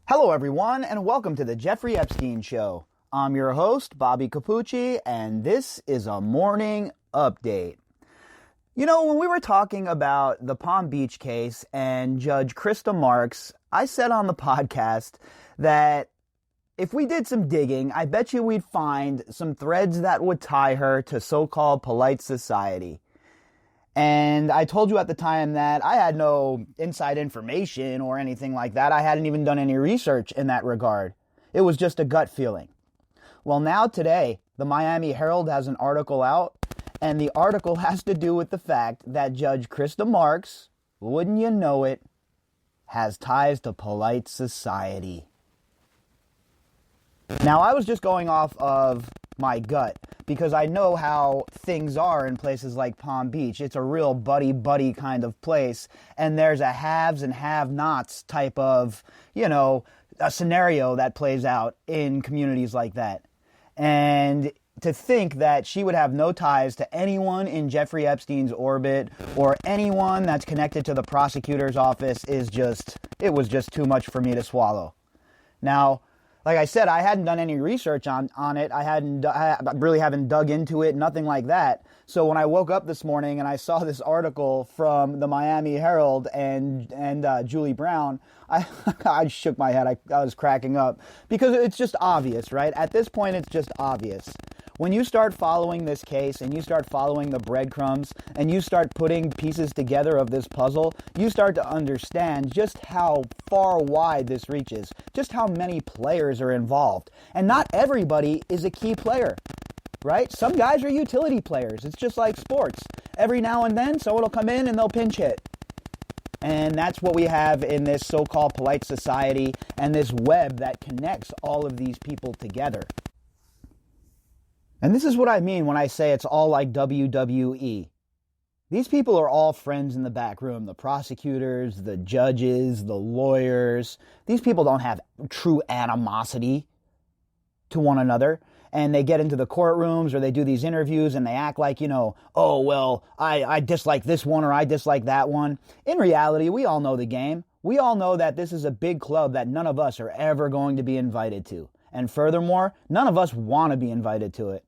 Hello, everyone, and welcome to the Jeffrey Epstein Show. I'm your host, Bobby Capucci, and this is a morning update. You know, when we were talking about the Palm Beach case and Judge Krista Marx, I said on the podcast that if we did some digging, I bet you we'd find some threads that would tie her to so-called polite society. And I told you at the time that I had no inside information or anything like that. I hadn't even done any research in that regard. It was just a gut feeling. Well, now today, the Miami Herald has an article out, and the article has to do with the fact that Judge Krista Marx, wouldn't you know it, has ties to polite society. Now, I was just going off of my gut because I know how things are in places like Palm Beach. It's a real buddy-buddy kind of place, and there's a haves and have-nots type of, a scenario that plays out in communities like that. And to think that she would have no ties to anyone in Jeffrey Epstein's orbit or anyone that's connected to the prosecutor's office it was just too much for me to swallow. Now, like I said, I hadn't done any research on it. I really haven't dug into it, nothing like that. So when I woke up this morning and I saw this article from the Miami Herald and Julie Brown, I shook my head. I was cracking up because it's just obvious, right? At this point, it's just obvious. When you start following this case and you start following the breadcrumbs and you start putting pieces together of this puzzle, you start to understand just how far wide this reaches, just how many players are involved. And not everybody is a key player, right? Some guys are utility players. It's just like sports. Every now and then, someone will come in and they'll pinch hit. And that's what we have in this so-called polite society and this web that connects all of these people together. And this is what I mean when I say it's all like WWE. These people are all friends in the back room. The prosecutors, the judges, the lawyers. These people don't have true animosity to one another. And they get into the courtrooms or they do these interviews and they act like, oh, well, I dislike this one or I dislike that one. In reality, we all know the game. We all know that this is a big club that none of us are ever going to be invited to. And furthermore, none of us want to be invited to it.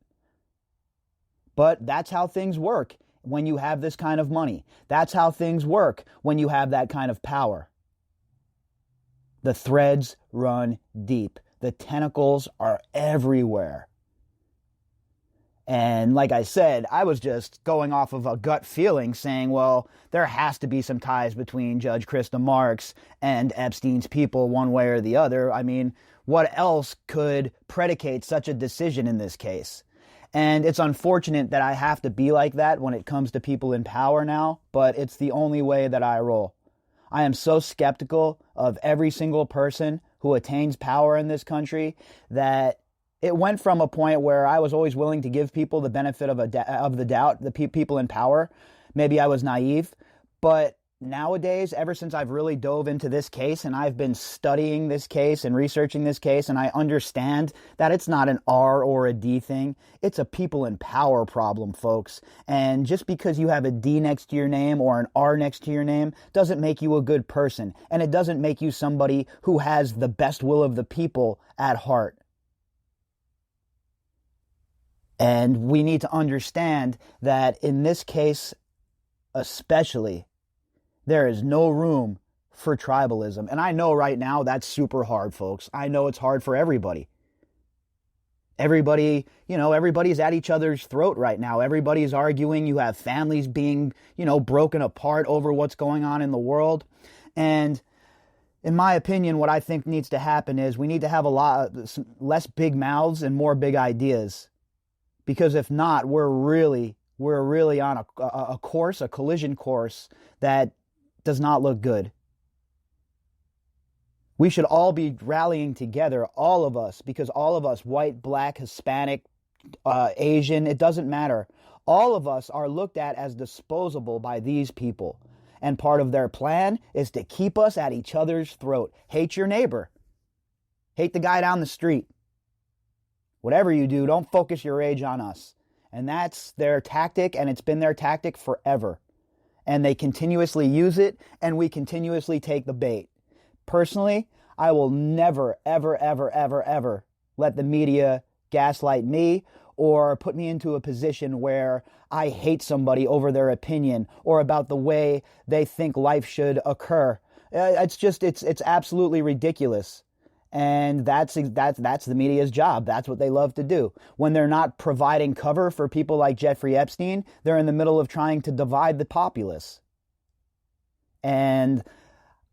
But that's how things work when you have this kind of money. That's how things work when you have that kind of power. The threads run deep. The tentacles are everywhere. And like I said, I was just going off of a gut feeling saying, well, there has to be some ties between Judge Krista Marx and Epstein's people one way or the other. I mean, what else could predicate such a decision in this case? And it's unfortunate that I have to be like that when it comes to people in power now, but it's the only way that I roll. I am so skeptical of every single person who attains power in this country that it went from a point where I was always willing to give people the benefit of the doubt, the people in power. Maybe I was naive, but nowadays, ever since I've really dove into this case and I've been studying this case and researching this case, and I understand that it's not an R or a D thing. It's a people in power problem, folks. And just because you have a D next to your name or an R next to your name doesn't make you a good person. And it doesn't make you somebody who has the best will of the people at heart. And we need to understand that in this case, especially, there is no room for tribalism. And I know right now that's super hard, folks. I know it's hard for everybody. Everybody's at each other's throat right now. Everybody's arguing. You have families being, broken apart over what's going on in the world. And in my opinion, what I think needs to happen is we need to have less big mouths and more big ideas. Because if not, we're really on a collision course that does not look good. We should all be rallying together, all of us, because all of us, white, black, Hispanic, Asian, it doesn't matter. All of us are looked at as disposable by these people. And part of their plan is to keep us at each other's throat. Hate your neighbor. Hate the guy down the street. Whatever you do, don't focus your rage on us. And that's their tactic, and it's been their tactic forever. And they continuously use it, and we continuously take the bait. Personally, I will never, ever, ever, ever, ever let the media gaslight me or put me into a position where I hate somebody over their opinion or about the way they think life should occur. It's absolutely ridiculous. And that's the media's job. That's what they love to do. When they're not providing cover for people like Jeffrey Epstein, they're in the middle of trying to divide the populace. And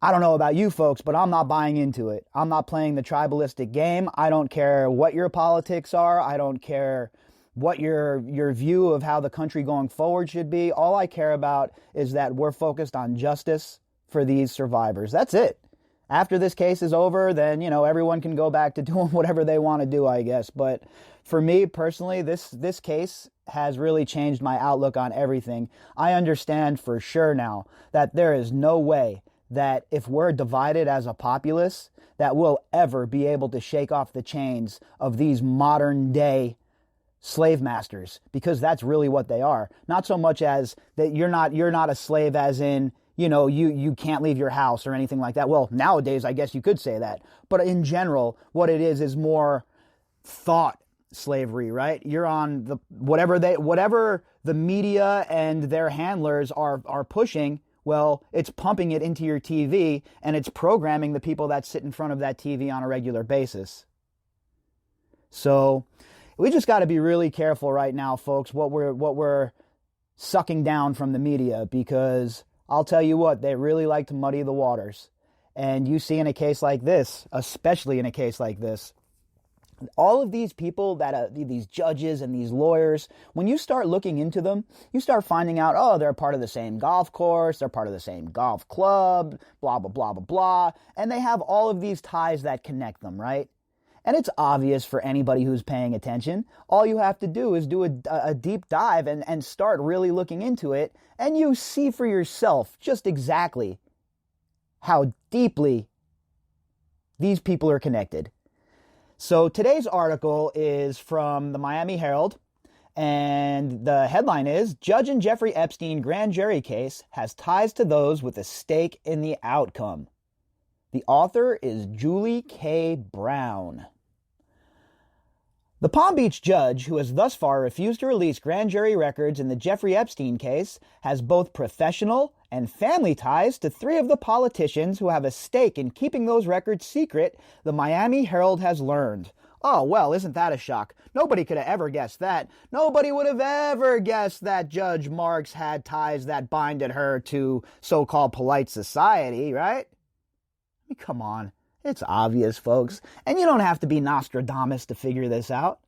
I don't know about you folks, but I'm not buying into it. I'm not playing the tribalistic game. I don't care what your politics are. I don't care what your view of how the country going forward should be. All I care about is that we're focused on justice for these survivors. That's it. After this case is over, then, everyone can go back to doing whatever they want to do, I guess. But for me personally, this case has really changed my outlook on everything. I understand for sure now that there is no way that if we're divided as a populace, that we'll ever be able to shake off the chains of these modern day slave masters, because that's really what they are. Not so much as that you're not a slave as in, you can't leave your house or anything like that. Well, nowadays, I guess you could say that. But in general, what it is more thought slavery, right? You're on the whatever the media and their handlers are pushing. Well, it's pumping it into your TV, and it's programming the people that sit in front of that TV on a regular basis. So we just got to be really careful right now, folks, what we're sucking down from the media, because I'll tell you what, they really like to muddy the waters. And you see in a case like this, especially in a case like this, all of these people these judges and these lawyers, when you start looking into them, you start finding out, oh, they're part of the same golf course, they're part of the same golf club, blah, blah, blah, blah, blah. And they have all of these ties that connect them, right? And it's obvious for anybody who's paying attention. All you have to do is do a deep dive and start really looking into it, and you see for yourself just exactly how deeply these people are connected. So today's article is from the Miami Herald, and the headline is, Judge in Jeffrey Epstein grand jury case has ties to those with a stake in the outcome. The author is Julie K. Brown. The Palm Beach judge, who has thus far refused to release grand jury records in the Jeffrey Epstein case, has both professional and family ties to three of the politicians who have a stake in keeping those records secret, the Miami Herald has learned. Oh, well, isn't that a shock? Nobody could have ever guessed that. Nobody would have ever guessed that Judge Marx had ties that binded her to so-called polite society, right? I mean, come on. It's obvious, folks. And you don't have to be Nostradamus to figure this out.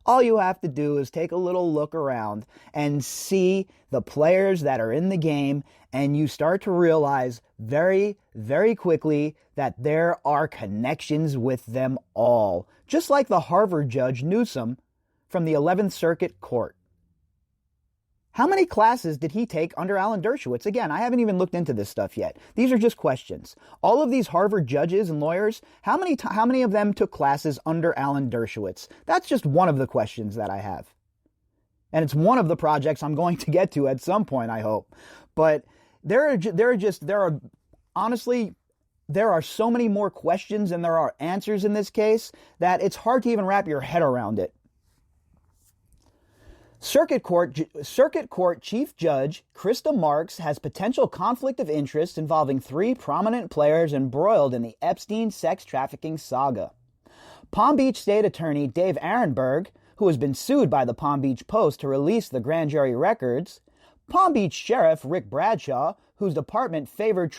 All you have to do is take a little look around and see the players that are in the game, and you start to realize very, very quickly that there are connections with them all. Just like the Harvard judge Newsom from the 11th Circuit Court. How many classes did he take under Alan Dershowitz? Again, I haven't even looked into this stuff yet. These are just questions. All of these Harvard judges and lawyers, how many of them took classes under Alan Dershowitz? That's just one of the questions that I have. And it's one of the projects I'm going to get to at some point, I hope. But there are so many more questions than there are answers in this case that it's hard to even wrap your head around it. Circuit Court Chief Judge Krista Marx has potential conflict of interest involving three prominent players embroiled in the Epstein sex trafficking saga. Palm Beach State Attorney Dave Aronberg, who has been sued by the Palm Beach Post to release the grand jury records, Palm Beach Sheriff Rick Bradshaw, whose department's favored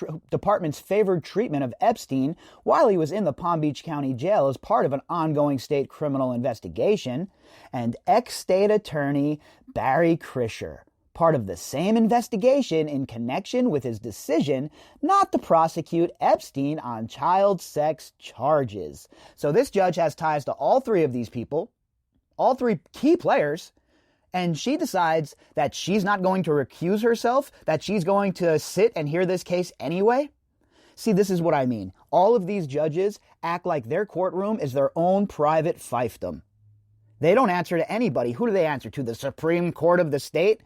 treatment of Epstein while he was in the Palm Beach County Jail as part of an ongoing state criminal investigation, and ex-state attorney Barry Krischer, part of the same investigation in connection with his decision not to prosecute Epstein on child sex charges. So this judge has ties to all three of these people, all three key players, and she decides that she's not going to recuse herself, that she's going to sit and hear this case anyway. See, this is what I mean. All of these judges act like their courtroom is their own private fiefdom. They don't answer to anybody. Who do they answer to? The Supreme Court of the state?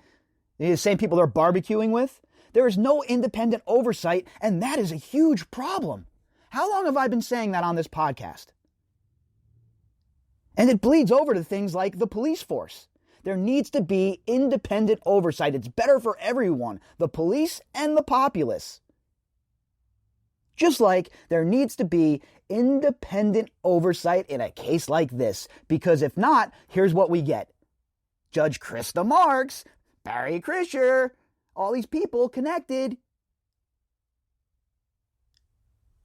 The same people they're barbecuing with? There is no independent oversight, and that is a huge problem. How long have I been saying that on this podcast? And it bleeds over to things like the police force. There needs to be independent oversight. It's better for everyone, the police and the populace. Just like there needs to be independent oversight in a case like this, because if not, here's what we get. Judge Krista Marx, Barry Krischer, all these people connected.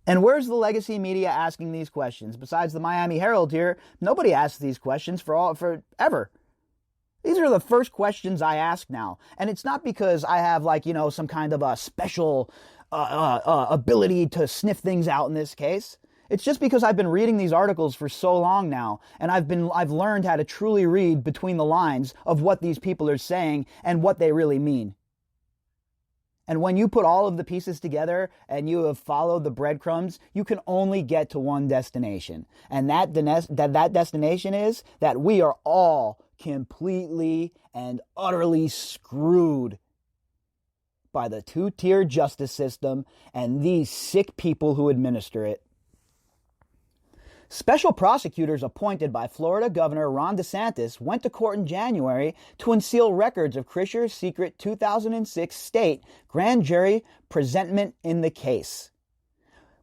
And where's the legacy media asking these questions? Besides the Miami Herald here, nobody asks these questions forever. These are the first questions I ask now. And it's not because I have some kind of a special ability to sniff things out in this case. It's just because I've been reading these articles for so long now, and I've learned how to truly read between the lines of what these people are saying and what they really mean. And when you put all of the pieces together and you have followed the breadcrumbs, you can only get to one destination. And that destination is that we are all completely and utterly screwed by the two-tier justice system and these sick people who administer it. Special prosecutors appointed by Florida Governor Ron DeSantis went to court in January to unseal records of Krischer's secret 2006 state grand jury presentment in the case.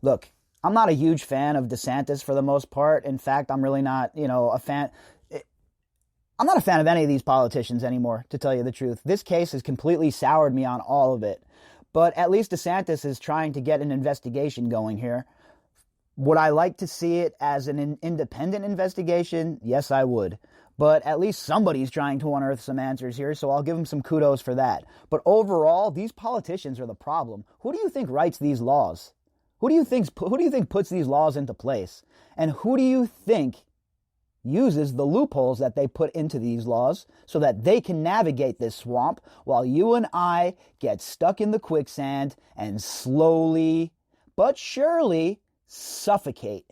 Look, I'm not a huge fan of DeSantis for the most part. In fact, I'm really not, a fan. I'm not a fan of any of these politicians anymore, to tell you the truth. This case has completely soured me on all of it. But at least DeSantis is trying to get an investigation going here. Would I like to see it as an independent investigation? Yes, I would. But at least somebody's trying to unearth some answers here, so I'll give them some kudos for that. But overall, these politicians are the problem. Who do you think writes these laws? Who do you think puts these laws into place? And who do you think uses the loopholes that they put into these laws so that they can navigate this swamp while you and I get stuck in the quicksand and slowly but surely suffocate?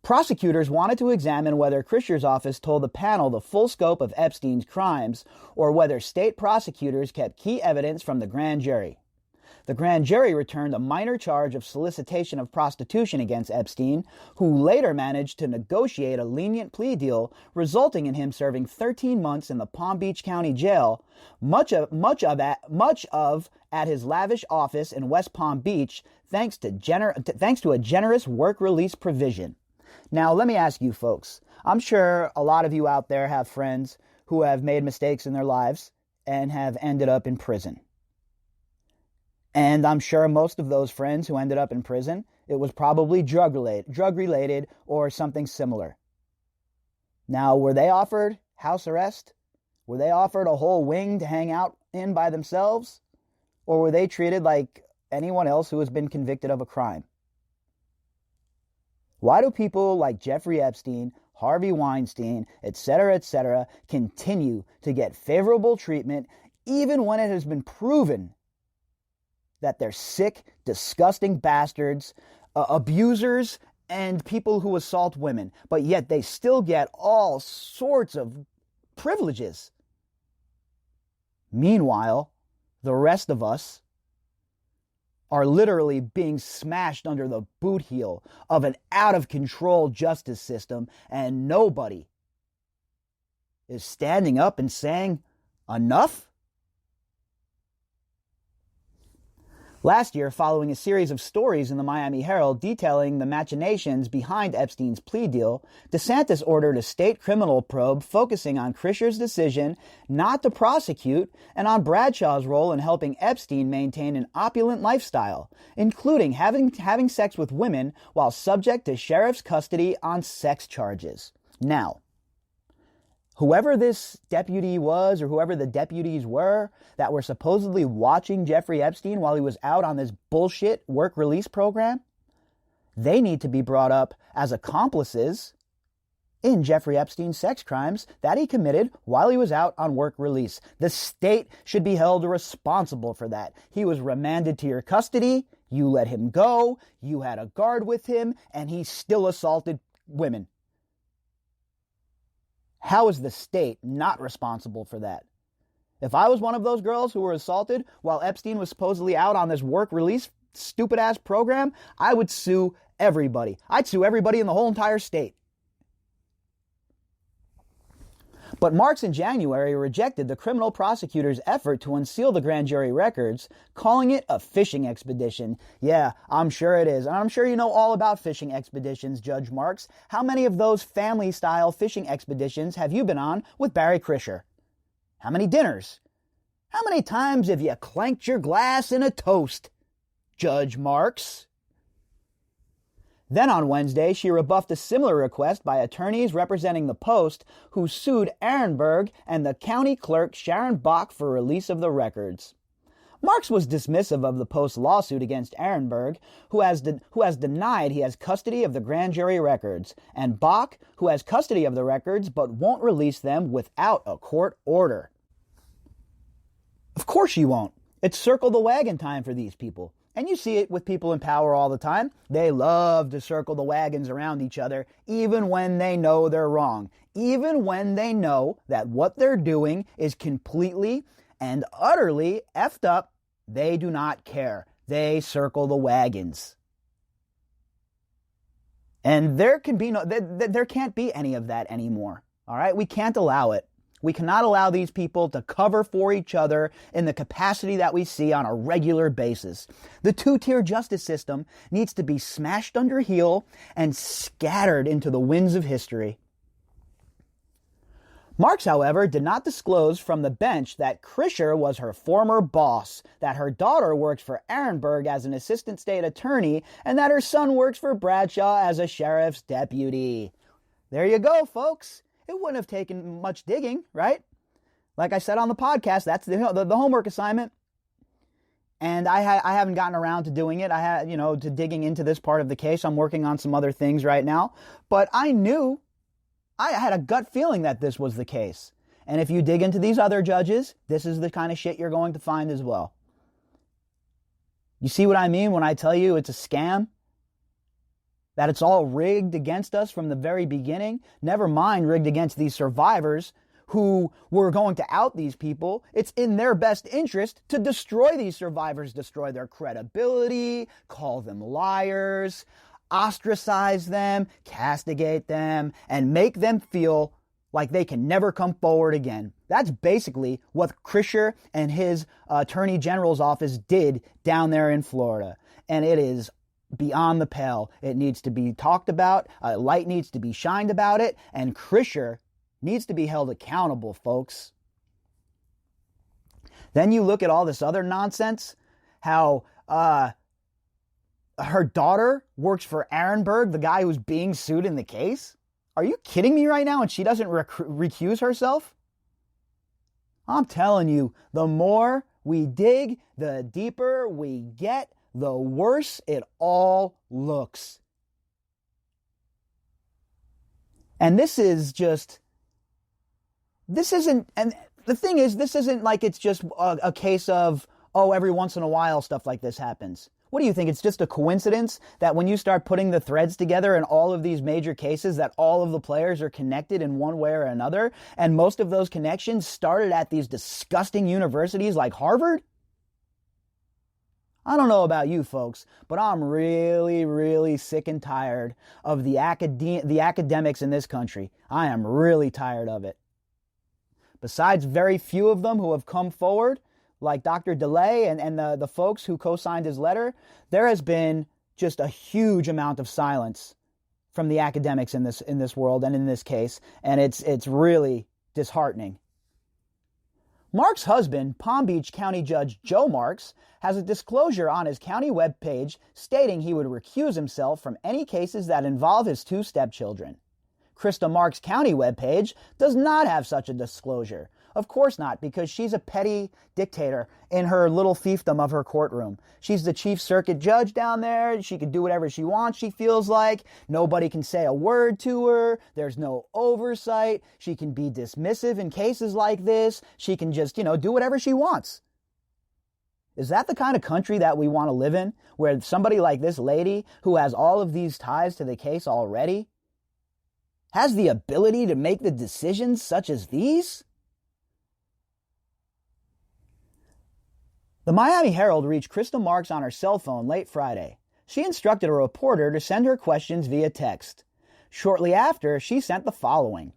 Prosecutors wanted to examine whether Krischer's office told the panel the full scope of Epstein's crimes or whether state prosecutors kept key evidence from the grand jury. The grand jury returned a minor charge of solicitation of prostitution against Epstein, who later managed to negotiate a lenient plea deal, resulting in him serving 13 months in the Palm Beach County Jail, much of at his lavish office in West Palm Beach, thanks to a generous work release provision. Now, let me ask you folks. I'm sure a lot of you out there have friends who have made mistakes in their lives and have ended up in prison. And I'm sure most of those friends who ended up in prison, it was probably drug-related or something similar. Now, were they offered house arrest? Were they offered a whole wing to hang out in by themselves? Or were they treated like anyone else who has been convicted of a crime? Why do people like Jeffrey Epstein, Harvey Weinstein, etc., continue to get favorable treatment even when it has been proven that they're sick, disgusting bastards, abusers, and people who assault women, but yet they still get all sorts of privileges? Meanwhile, the rest of us are literally being smashed under the boot heel of an out-of-control justice system, and nobody is standing up and saying, enough? Last year, following a series of stories in the Miami Herald detailing the machinations behind Epstein's plea deal, DeSantis ordered a state criminal probe focusing on Krischer's decision not to prosecute and on Bradshaw's role in helping Epstein maintain an opulent lifestyle, including having sex with women while subject to sheriff's custody on sex charges. Now, whoever this deputy was, or whoever the deputies were that were supposedly watching Jeffrey Epstein while he was out on this bullshit work release program, they need to be brought up as accomplices in Jeffrey Epstein's sex crimes that he committed while he was out on work release. The state should be held responsible for that. He was remanded to your custody, you let him go, you had a guard with him, and he still assaulted women. How is the state not responsible for that? If I was one of those girls who were assaulted while Epstein was supposedly out on this work release stupid-ass program, I would sue everybody. I'd sue everybody in the whole entire state. But Marx in January rejected the criminal prosecutor's effort to unseal the grand jury records, calling it a fishing expedition. Yeah, I'm sure it is. And I'm sure you know all about fishing expeditions, Judge Marx. How many of those family-style fishing expeditions have you been on with Barry Krischer? How many dinners? How many times have you clanked your glass in a toast, Judge Marx? Then on Wednesday, she rebuffed a similar request by attorneys representing the Post who sued Ehrenberg and the county clerk Sharon Bach for release of the records. Marx was dismissive of the Post's lawsuit against Ehrenberg, who has denied he has custody of the grand jury records, and Bach, who has custody of the records but won't release them without a court order. Of course she won't. It's circle the wagon time for these people. And you see it with people in power all the time. They love to circle the wagons around each other, even when they know they're wrong. Even when they know that what they're doing is completely and utterly effed up, they do not care. They circle the wagons. And there can't be any of that anymore. All right? We can't allow it. We cannot allow these people to cover for each other in the capacity that we see on a regular basis. The two-tier justice system needs to be smashed under heel and scattered into the winds of history. Marx, however, did not disclose from the bench that Krischer was her former boss, that her daughter works for Ehrenberg as an assistant state attorney, and that her son works for Bradshaw as a sheriff's deputy. There you go, folks. It wouldn't have taken much digging, right? Like I said on the podcast, that's the homework assignment. And I haven't gotten around to doing it. To digging into this part of the case. I'm working on some other things right now. But I had a gut feeling that this was the case. And if you dig into these other judges, this is the kind of shit you're going to find as well. You see what I mean when I tell you it's a scam? That it's all rigged against us from the very beginning. Never mind rigged against these survivors who were going to out these people. It's in their best interest to destroy these survivors, destroy their credibility, call them liars, ostracize them, castigate them, and make them feel like they can never come forward again. That's basically what Krischer and his Attorney General's office did down there in Florida. And it is beyond the pale. It needs to be talked about. Light needs to be shined about it. And Krischer needs to be held accountable, folks. Then you look at all this other nonsense. How her daughter works for Ehrenberg, the guy who's being sued in the case. Are you kidding me right now? And she doesn't recuse herself? I'm telling you, the more we dig, the deeper we get, the worse it all looks. And this isn't, and the thing is, this isn't like it's just a case of, every once in a while stuff like this happens. What do you think? It's just a coincidence that when you start putting the threads together in all of these major cases that all of the players are connected in one way or another, and most of those connections started at these disgusting universities like Harvard? I don't know about you folks, but I'm really, really sick and tired of the academics in this country. I am really tired of it. Besides very few of them who have come forward, like Dr. DeLay and the folks who co-signed his letter, there has been just a huge amount of silence from the academics in this world and in this case, and it's really disheartening. Mark's husband, Palm Beach County Judge Joe Marx, has a disclosure on his county webpage stating he would recuse himself from any cases that involve his two stepchildren. Krista Marx County webpage does not have such a disclosure. Of course not, because she's a petty dictator in her little fiefdom of her courtroom. She's the chief circuit judge down there. She can do whatever she wants, she feels like. Nobody can say a word to her. There's no oversight. She can be dismissive in cases like this. She can just, do whatever she wants. Is that the kind of country that we want to live in, where somebody like this lady, who has all of these ties to the case already, has the ability to make the decisions such as these? The Miami Herald reached Krista Marx on her cell phone late Friday. She instructed a reporter to send her questions via text. Shortly after, she sent the following.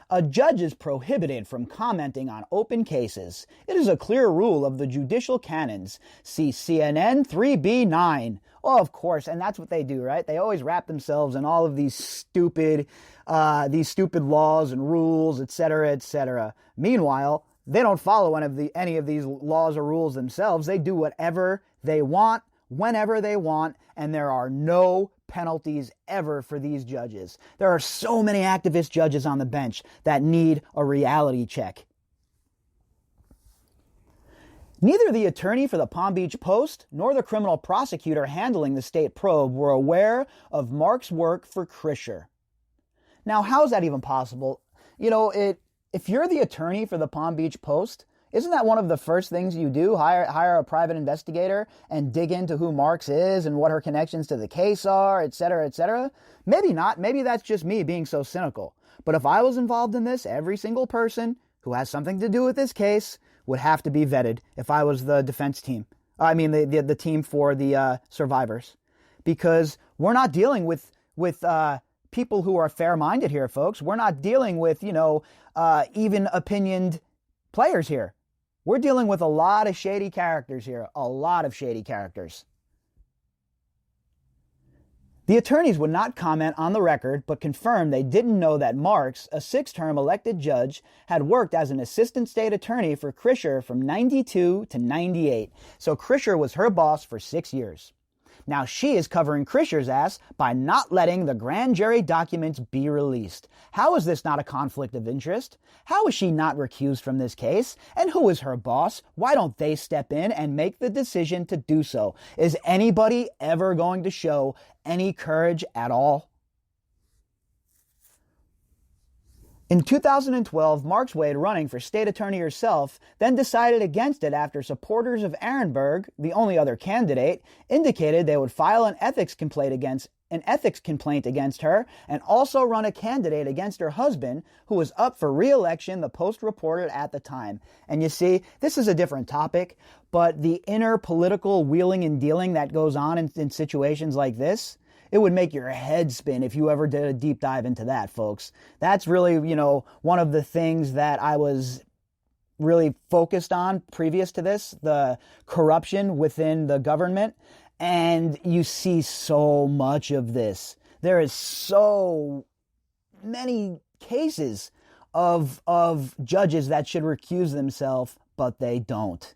A judge is prohibited from commenting on open cases. It is a clear rule of the judicial canons. See CNN 3B9. Oh, of course, and that's what they do, right? They always wrap themselves in all of these stupid laws and rules, etc., etc. Meanwhile, they don't follow any of these laws or rules themselves. They do whatever they want, whenever they want, and there are no penalties ever for these judges. There are so many activist judges on the bench that need a reality check. Neither the attorney for the Palm Beach Post nor the criminal prosecutor handling the state probe were aware of Mark's work for Krischer. Now, how is that even possible? If you're the attorney for the Palm Beach Post, isn't that one of the first things you do? Hire a private investigator and dig into who Marx is and what her connections to the case are, etc., etc.? Maybe not. Maybe that's just me being so cynical. But if I was involved in this, every single person who has something to do with this case would have to be vetted if I was the defense team. The team for the survivors. Because we're not dealing with people who are fair-minded here, folks. We're not dealing with, even-opinioned players here. We're dealing with a lot of shady characters here. A lot of shady characters. The attorneys would not comment on the record, but confirmed they didn't know that Marx, a 6-term elected judge, had worked as an assistant state attorney for Krischer from 92 to 98. So Krischer was her boss for 6 years. Now she is covering Krischer's ass by not letting the grand jury documents be released. How is this not a conflict of interest? How is she not recused from this case? And who is her boss? Why don't they step in and make the decision to do so? Is anybody ever going to show any courage at all? In 2012, Marx weighed running for state attorney herself, then decided against it after supporters of Ehrenberg, the only other candidate, indicated they would file an ethics complaint against her and also run a candidate against her husband, who was up for re-election, the Post reported at the time. And you see, this is a different topic, but the inner political wheeling and dealing that goes on in situations like this, it would make your head spin if you ever did a deep dive into that, folks. That's really, one of the things that I was really focused on previous to this, the corruption within the government. And you see so much of this. There is so many cases of judges that should recuse themselves, but they don't.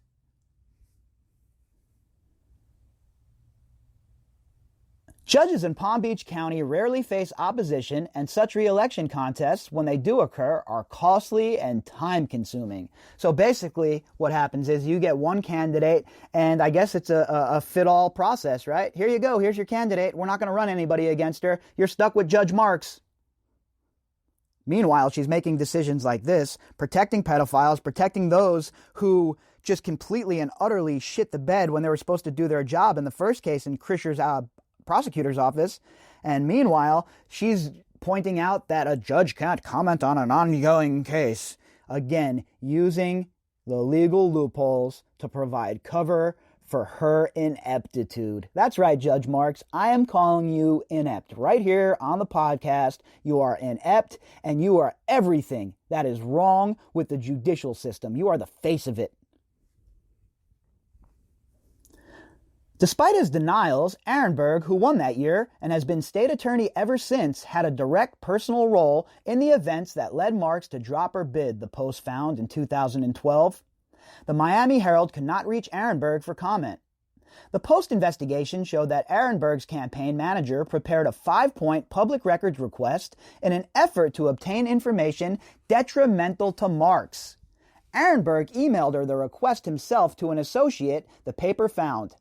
Judges in Palm Beach County rarely face opposition, and such re-election contests, when they do occur, are costly and time-consuming. So basically, what happens is you get one candidate, and I guess it's a fit-all process, right? Here you go, here's your candidate. We're not going to run anybody against her. You're stuck with Judge Marx. Meanwhile, she's making decisions like this, protecting pedophiles, protecting those who just completely and utterly shit the bed when they were supposed to do their job in the first case in Krischer's prosecutor's office. And meanwhile, she's pointing out that a judge can't comment on an ongoing case. Again, using the legal loopholes to provide cover for her ineptitude. That's right, Judge Marx. I am calling you inept. Right here on the podcast, you are inept, and you are everything that is wrong with the judicial system. You are the face of it. Despite his denials, Ehrenberg, who won that year and has been state attorney ever since, had a direct personal role in the events that led Marx to drop her bid, the Post found in 2012. The Miami Herald could not reach Ehrenberg for comment. The Post investigation showed that Ehrenberg's campaign manager prepared a 5-point public records request in an effort to obtain information detrimental to Marx. Ehrenberg emailed her the request himself to an associate, the paper found.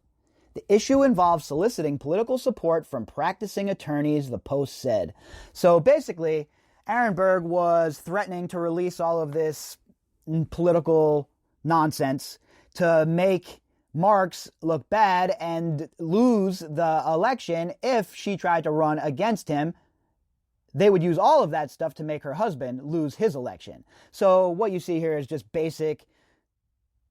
The issue involves soliciting political support from practicing attorneys, the Post said. So basically, Ehrenberg was threatening to release all of this political nonsense to make Marx look bad and lose the election if she tried to run against him. They would use all of that stuff to make her husband lose his election. So what you see here is just basic,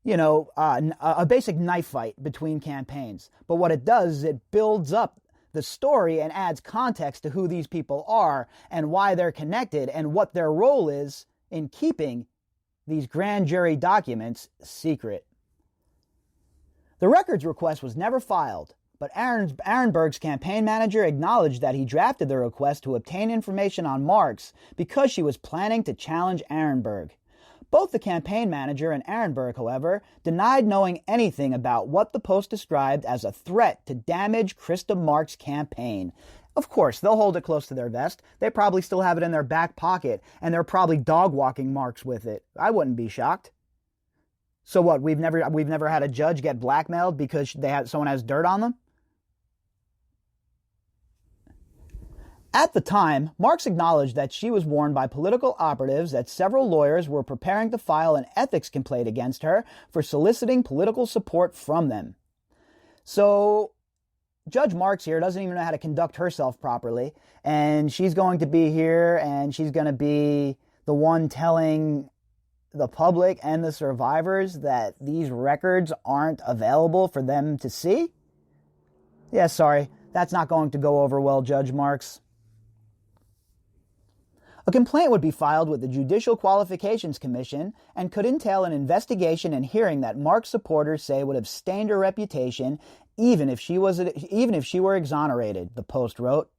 a basic knife fight between campaigns. But what it does is it builds up the story and adds context to who these people are and why they're connected and what their role is in keeping these grand jury documents secret. The records request was never filed, but Arenberg's campaign manager acknowledged that he drafted the request to obtain information on Marx because she was planning to challenge Arenberg. Both the campaign manager and Arenberg, however, denied knowing anything about what the Post described as a threat to damage Krista Marx's campaign. Of course, they'll hold it close to their vest. They probably still have it in their back pocket, and they're probably dog-walking Marx with it. I wouldn't be shocked. So what, we've never had a judge get blackmailed because someone has dirt on them? At the time, Marx acknowledged that she was warned by political operatives that several lawyers were preparing to file an ethics complaint against her for soliciting political support from them. So, Judge Marx here doesn't even know how to conduct herself properly, and she's going to be here and she's going to be the one telling the public and the survivors that these records aren't available for them to see? Yeah, sorry, that's not going to go over well, Judge Marx. A complaint would be filed with the Judicial Qualifications Commission and could entail an investigation and hearing that Marx supporters say would have stained her reputation even if she were exonerated, the Post wrote.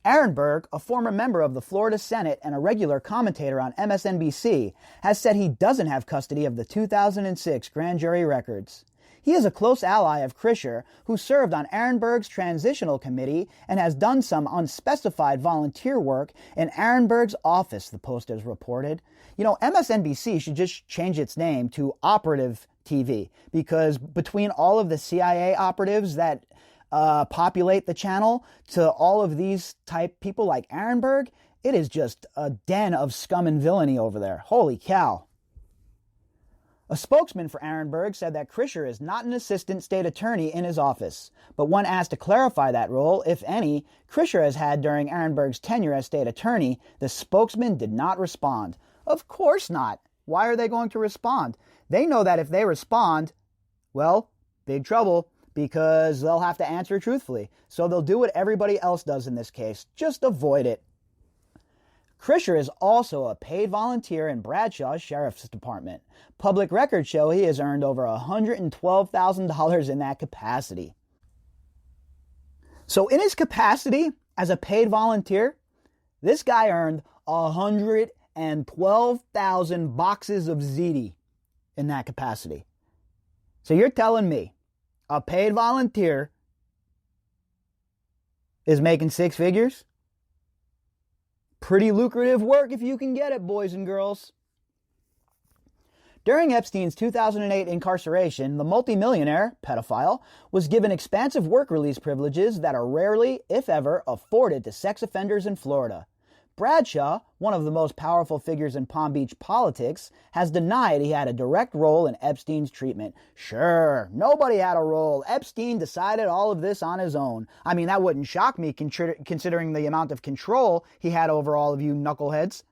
Arenberg, a former member of the Florida Senate and a regular commentator on MSNBC, has said he doesn't have custody of the 2006 grand jury records. He is a close ally of Krischer, who served on Arenberg's transitional committee and has done some unspecified volunteer work in Arenberg's office, the Post has reported. MSNBC should just change its name to Operative TV, because between all of the CIA operatives that populate the channel to all of these type people like Arenberg, it is just a den of scum and villainy over there. Holy cow. A spokesman for Arenberg said that Krischer is not an assistant state attorney in his office, but when asked to clarify that role, if any, Krischer has had during Arenberg's tenure as state attorney, the spokesman did not respond. Of course not. Why are they going to respond? They know that if they respond, well, big trouble, because they'll have to answer truthfully. So they'll do what everybody else does in this case. Just avoid it. Krischer is also a paid volunteer in Bradshaw's Sheriff's Department. Public records show he has earned over $112,000 in that capacity. So in his capacity as a paid volunteer, this guy earned 112,000 boxes of ziti in that capacity. So you're telling me a paid volunteer is making six figures? Pretty lucrative work if you can get it, boys and girls. During Epstein's 2008 incarceration, the multimillionaire, pedophile, was given expansive work release privileges that are rarely, if ever, afforded to sex offenders in Florida. Bradshaw, one of the most powerful figures in Palm Beach politics, has denied he had a direct role in Epstein's treatment. Sure, nobody had a role. Epstein decided all of this on his own. I mean, that wouldn't shock me considering the amount of control he had over all of you knuckleheads.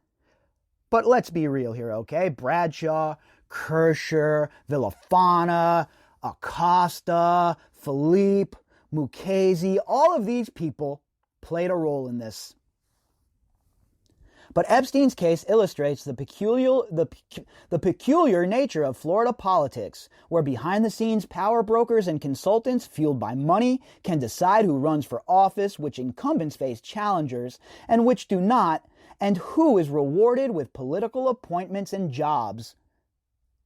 But let's be real here, okay? Bradshaw, Kircher, Villafana, Acosta, Philippe, Mukasey, all of these people played a role in this. But Epstein's case illustrates the peculiar nature of Florida politics, where behind-the-scenes power brokers and consultants fueled by money can decide who runs for office, which incumbents face challengers, and which do not, and who is rewarded with political appointments and jobs.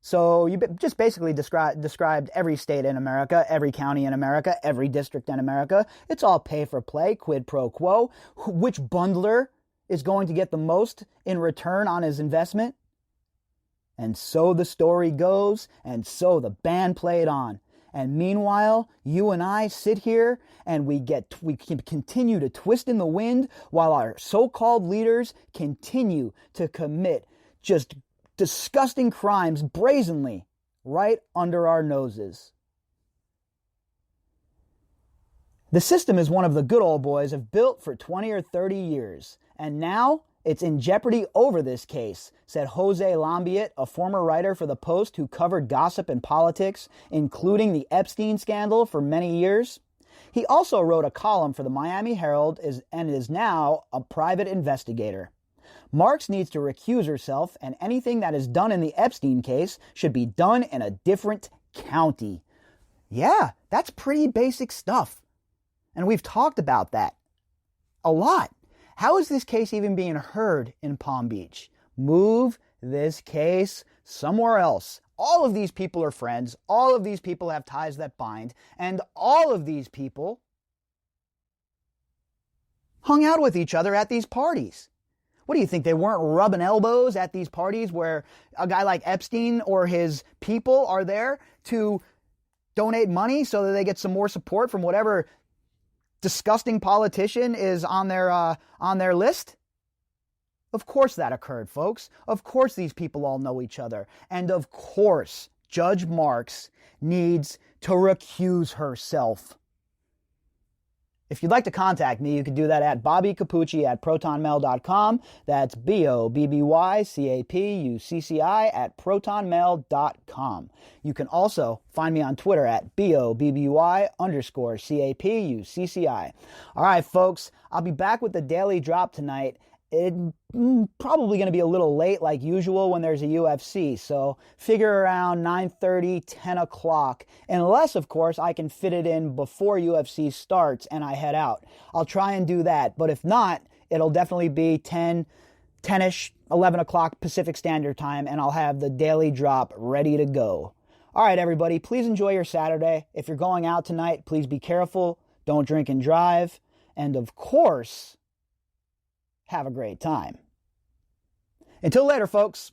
So you just basically described every state in America, every county in America, every district in America. It's all pay for play, quid pro quo. Which bundler is going to get the most in return on his investment? And so the story goes, and so the band played on. And meanwhile, you and I sit here and we can continue to twist in the wind while our so-called leaders continue to commit just disgusting crimes brazenly right under our noses. The system is one of the good old boys have built for 20 or 30 years. And now It's in jeopardy over this case, said Jose Lambiet, a former writer for The Post who covered gossip and politics, including the Epstein scandal for many years. He also wrote a column for the Miami Herald and is now a private investigator. Marx needs to recuse herself, and anything that is done in the Epstein case should be done in a different county. Yeah, that's pretty basic stuff. And we've talked about that a lot. How is this case even being heard in Palm Beach? Move this case somewhere else. All of these people are friends. All of these people have ties that bind. And all of these people hung out with each other at these parties. What do you think? They weren't rubbing elbows at these parties where a guy like Epstein or his people are there to donate money so that they get some more support from whatever disgusting politician is on their list? Of course that occurred, folks. Of course these people all know each other. And of course Judge Marx needs to recuse herself. If you'd like to contact me, you can do that at bobbycapucci@protonmail.com. That's BOBBYCAPUCCI@protonmail.com. You can also find me on Twitter at BOBBY_CAPUCCI. All right, folks, I'll be back with the Daily Drop tonight. It's probably going to be a little late like usual when there's a UFC, so figure around 9:30, 10 o'clock, unless, of course, I can fit it in before UFC starts and I head out. I'll try and do that, but if not, it'll definitely be 10-ish, 11 o'clock Pacific Standard Time, and I'll have the Daily Drop ready to go. All right, everybody, please enjoy your Saturday. If you're going out tonight, please be careful. Don't drink and drive. And, of course, have a great time. Until later, folks.